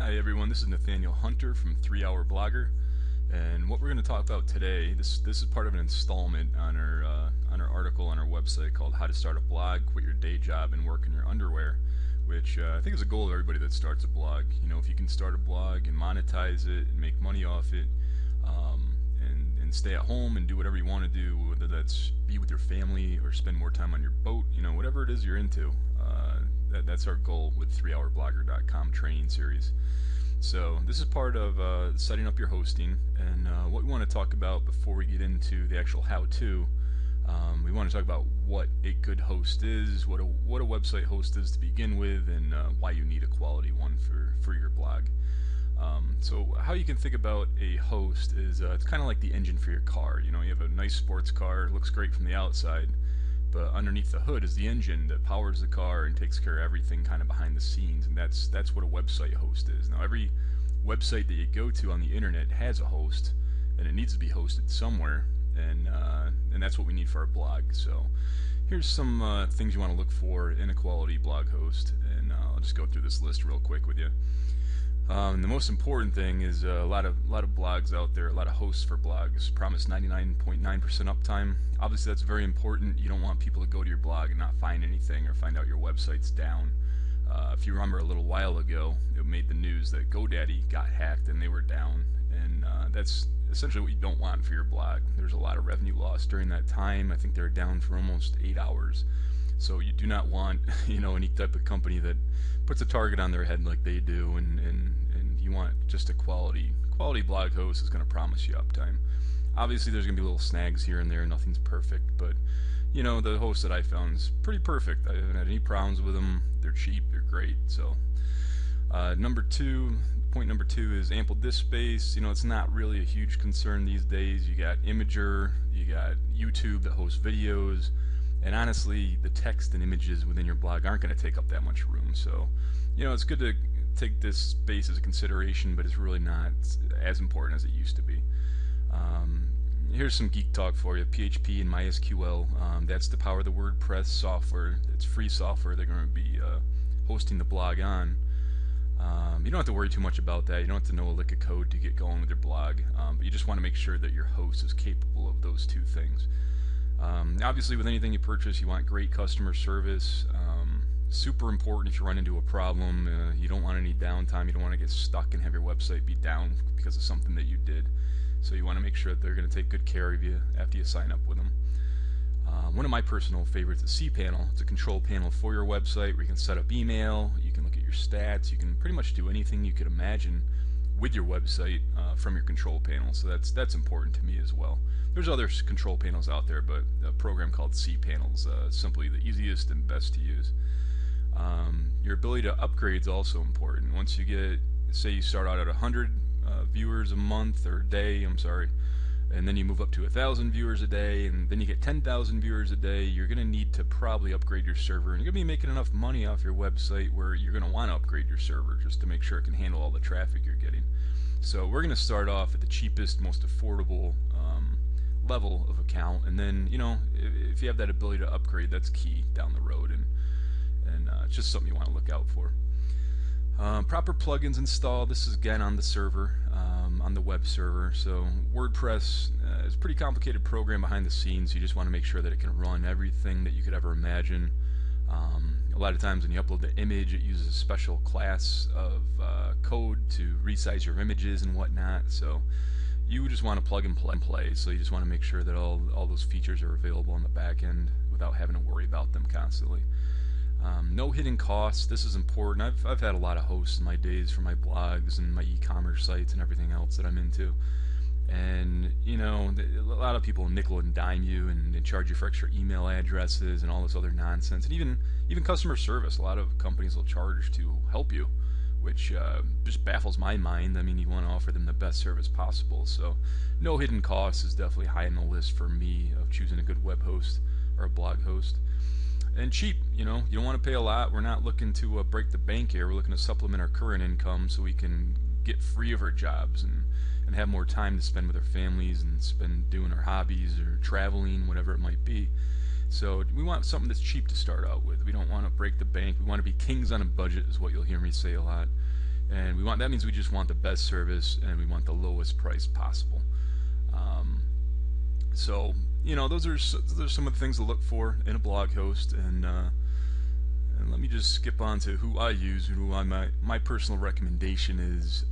Hi everyone, this is Nathaniel Hunter from 3 Hour Blogger, and what we're going to talk about today, this is part of an installment on our article on our website called How to Start a Blog, Quit Your Day Job, and Work in Your Underwear, which I think is a goal of everybody that starts a blog. You know, if you can start a blog and monetize it and make money off it, and stay at home and do whatever you want to do, whether that's be with your family or spend more time on your boat, you know, whatever it is you're into. That's our goal with 3hourblogger.com training series. So this is part of setting up your hosting, and what we want to talk about before we get into the actual how-to. We want to talk about what a good host is, what a website host is to begin with, and why you need a quality one for your blog. So how you can think about a host is it's kind of like the engine for your car. You know, you have a nice sports car, it looks great from the outside, but underneath the hood is the engine that powers the car and takes care of everything kind of behind the scenes, and that's what a website host is. Now, every website that you go to on the internet has a host, and it needs to be hosted somewhere, and that's what we need for our blog. So here's some things you want to look for in a quality blog host, and I'll just go through this list real quick with you. The most important thing is a lot of blogs out there, a lot of hosts for blogs promise 99.9% uptime. Obviously, that's very important. You don't want people to go to your blog and not find anything or find out your website's down. If you remember a little while ago, it made the news that GoDaddy got hacked and they were down, and that's essentially what you don't want for your blog. There's a lot of revenue loss during that time. I think they were down for almost 8 hours. So you do not want, you know, any type of company that puts a target on their head like they do, and you want just a quality blog host is going to promise you uptime. Obviously, there's going to be little snags here and there. Nothing's perfect, but you know, the host that I found is pretty perfect. I haven't had any problems with them. They're cheap. They're great. So point number two is ample disk space. You know, it's not really a huge concern these days. You got Imgur, you got YouTube that hosts videos. And honestly, the text and images within your blog aren't going to take up that much room. So, you know, it's good to take this space as a consideration, but it's really not as important as it used to be. Here's some geek talk for you. PHP and MySQL, that's the power of the WordPress software. It's free software they're going to be hosting the blog on. You don't have to worry too much about that. You don't have to know a lick of code to get going with your blog, but you just want to make sure that your host is capable of those two things. Obviously, with anything you purchase, you want great customer service. Super important if you run into a problem. You don't want any downtime. You don't want to get stuck and have your website be down because of something that you did. So you want to make sure that they're going to take good care of you after you sign up with them. One of my personal favorites is cPanel. It's a control panel for your website where you can set up email, you can look at your stats, you can pretty much do anything you could imagine with your website from your control panel. So that's important to me as well. There's other control panels out there, but a program called cPanel is simply the easiest and best to use. Your ability to upgrade is also important. Once you get, say you start out at 100 viewers a month or a day, and then you move up to 1,000 viewers a day, and then you get 10,000 viewers a day, you're going to need to probably upgrade your server, and you're going to be making enough money off your website where you're going to want to upgrade your server just to make sure it can handle all the traffic you're getting. So we're going to start off at the cheapest, most affordable level of account, and then, you know, if you have that ability to upgrade, that's key down the road, and it's just something you want to look out for. Proper plugins installed. This is again on the server, on the web server. So WordPress is a pretty complicated program behind the scenes. You just want to make sure that it can run everything that you could ever imagine. A lot of times when you upload the image, it uses a special class of code to resize your images and whatnot. So you just want to plug and play. So you just want to make sure that all those features are available on the back end without having to worry about them constantly. No hidden costs. This is important. I've had a lot of hosts in my days for my blogs and my e-commerce sites and everything else that I'm into. And, you know, a lot of people nickel and dime you and charge you for extra email addresses and all this other nonsense. And even customer service. A lot of companies will charge to help you, which just baffles my mind. I mean, you want to offer them the best service possible. So no hidden costs is definitely high on the list for me of choosing a good web host or a blog host. And cheap, you know, you don't want to pay a lot. We're not looking to break the bank here. We're looking to supplement our current income so we can get free of our jobs and have more time to spend with our families and spend doing our hobbies or traveling, whatever it might be. So we want something that's cheap to start out with. We don't want to break the bank. We want to be kings on a budget is what you'll hear me say a lot. and that means we just want the best service and we want the lowest price possible. So those are some of the things to look for in a blog host, and let me just skip on to who I use, my personal recommendation is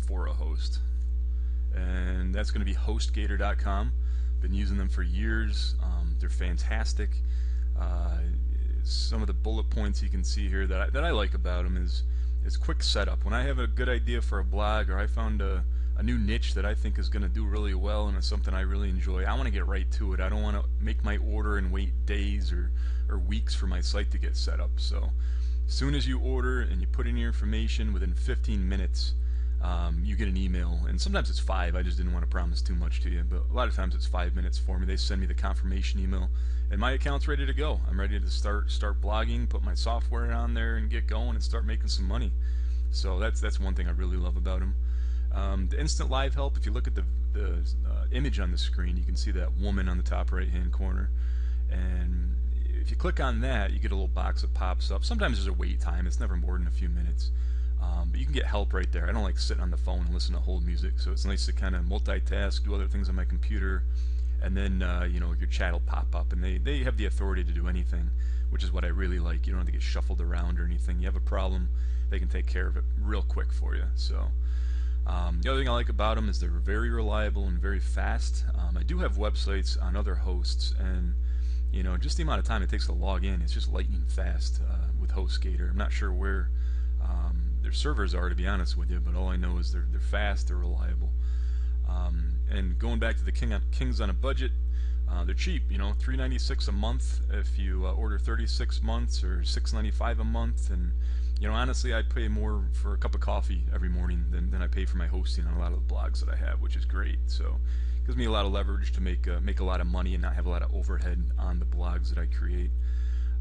for a host, and that's going to be HostGator.com. Been using them for years. They're fantastic. Some of the bullet points you can see here that I like about them is quick setup. When I have a good idea for a blog, or I found a new niche that I think is going to do really well and it's something I really enjoy, I want to get right to it. I don't want to make my order and wait days or weeks for my site to get set up. So as soon as you order and you put in your information, within 15 minutes you get an email, and sometimes it's 5. I just didn't want to promise too much to you, but a lot of times it's 5 minutes for me. They send me the confirmation email and my account's ready to go. I'm ready to start blogging, put my software on there and get going and start making some money. So that's one thing I really love about them. The instant live help, if you look at the image on the screen, you can see that woman on the top right hand corner, and if you click on that, you get a little box that pops up. Sometimes there's a wait time, it's never more than a few minutes, but you can get help right there. I don't like sitting on the phone and listen to hold music, so it's nice to kind of multitask, do other things on my computer, and then your chat will pop up, and they have the authority to do anything, which is what I really like. You don't have to get shuffled around or anything. You have a problem, they can take care of it real quick for you. So the other thing I like about them is they're very reliable and very fast. I do have websites on other hosts, and just the amount of time it takes to log in, it's just lightning fast with HostGator. I'm not sure where their servers are, to be honest with you, but all I know is they're fast, they're reliable. And going back to the Kings on a budget, they're cheap. $3.96 a month if you order 36 months, or $6.95 a month. And honestly, I'd pay more for a cup of coffee every morning than I pay for my hosting on a lot of the blogs that I have, which is great. So it gives me a lot of leverage to make a lot of money and not have a lot of overhead on the blogs that I create.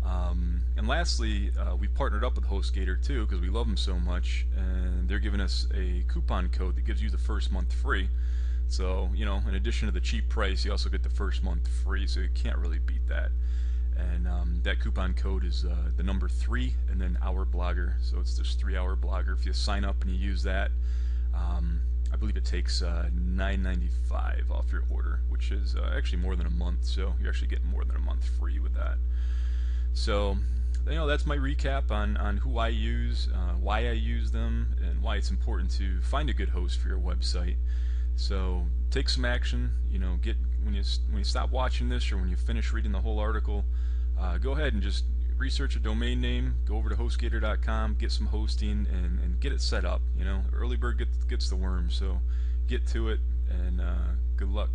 And lastly, we've partnered up with HostGator too, because we love them so much, and they're giving us a coupon code that gives you the first month free. So in addition to the cheap price, you also get the first month free, so you can't really beat that. And that coupon code is the number 3 and then Our Blogger, so it's just 3 Hour Blogger. If you sign up and you use that, I believe it takes $9.95 off your order, which is actually more than a month, so you're actually getting more than a month free with that. So that's my recap on who I use, why I use them, and why it's important to find a good host for your website. So take some action. When you stop watching this, or when you finish reading the whole article, go ahead and just research a domain name, go over to HostGator.com, get some hosting, and get it set up. Early bird gets the worm, so get to it, and good luck.